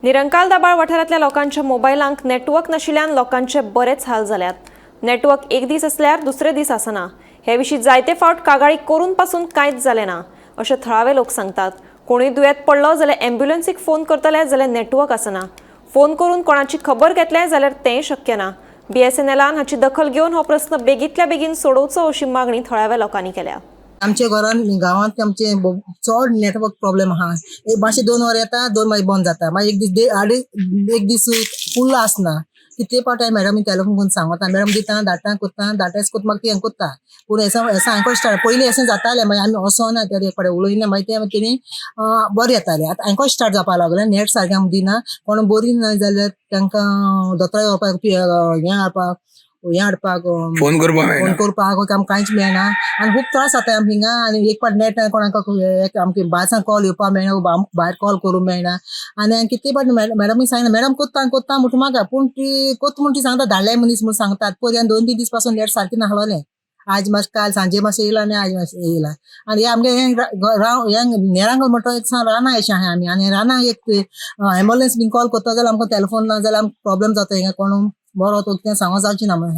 निरंकाल दाबाळ वाठारांतल्या लोकांच्या मोबायलांक नेटवर्क नाशिल्ल्यान लोकांचे बरेच हाल जाल्यात. नेटवर्क एक दीस असल्यार दुसरे दीस आसना. हे विशीं जायते फावट कागाळी करून पासून कांयच जालें ना अशें थळावे लोक सांगतात. कोणूय दुयेंत पडलो जाल्यार अँब्युलन्सीक फोन करतले जाल्यार नेटवर्क आसना. फोन करून कोणाची खबर घेतले जाल्यार तेंय शक्य ना. BSNLान हाची दखल घेवन हो प्रस्न बेगींतल्या बेगीन सोडोवचो अशी मागणी थळाव्या लोकांनी केल्या. आमच्या गांवांत आमचे चड नेटवर्क प्रॉब्लेम आहा. एक मातशे 2 वर येता, 2 मागीर बंद जाता. मागीर एक दीस फुल्ल आसना. कितले पावट हांवें मॅडमी टॅलिफोन करून सांगता, मॅडम दिता डाटा कोत्ता म्हाका ती हें कोत्ता. पूण हें हांवें स्टार्ट पयलीं अशें जातालें. मागीर आमी वसोना त्या एक कडेन उलयना. मागीर तेणी बरें येतालें. आतां हांकां स्टार्ट जावपा लागलें. नेट सारकें आमकां दिना. कोण बरी ना जाल्यार तांकां दोतोरा येवपाक हाडपाक फोन करपाक आमकां कांयच मेळना आनी खूब त्रास जाता आमकां हिंगा. आनी एक पाट नेट कोणाक आमकां भायर कॉल येवपाक मेळना, भायर कॉल करूंक मेळना. आनी कितले पाट मॅडमी सांगना, मॅडम कोत्ता म्हणटा म्हाका. पूण ती कोत्ता म्हण ती सांगता धाडले मनीस म्हूण सांगतात. पयलीं 2-3 दीस पासून नेट सारकें नाहलोलें. आज मातशें काल सांजे मातशें येयला आनी आज मातशें येयला. आनी आमगे नेरांक म्हणटा एक रानां अशें आहा आमी. आनी रानां एक एम्बुलन्स बीन कॉल करता जाल्यार आमकां टॅलिफोन ना जाल्यार आमकां प्रॉब्लेम जाता. हिंगा कोण बरो तो तें सांगो जावचें ना म्हणून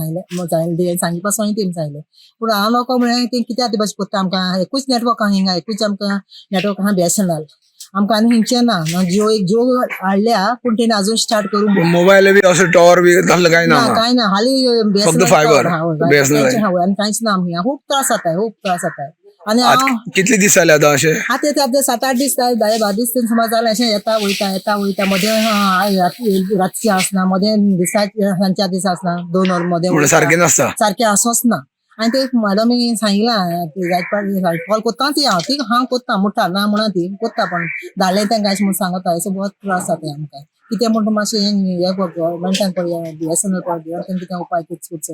सांगलें. सांजे पासून तेमी सांगलें. पूण हांव नको म्हळें तें कित्याक ते भाशेन करता. आमकां एकूच नेटवर्क आहा हिंगा. एकूच आमकां नेटवर्क आहा BSNL. आमकां आनी हिंगचें ना. जियो हाडल्या पूण तेणी अजून स्टार्ट करूंक मोबाईल बी असं टॉवर बी तसलं काही ना. ना. कांय ना. हाली फक्त फायबर आनी कांयच ना. आमी खूब त्रास जाता. आनी हांव कितले दीस जाले आतां अशें? आतां 7-8 दीस 10-12 दीस समज जालें अशें येता वयता. मदें रातचें आसना, मदें सांजच्या दीस आसना. 2 वर मदें सारकें नासता. सारकें आसोच ना. आनी ते मॅडमी सांगिलां कॉल कोत्ता ती हांव कोत्ता मुठा ना म्हणा ती कोत्ता. पण धाडलें तें कांयच म्हूण सांगता. असो बहुत त्रास जाता आमकां. कितें म्हणटा मातशें हें गव्हर्मेंटान पळया BSNL पळया कितें उपाय करचो.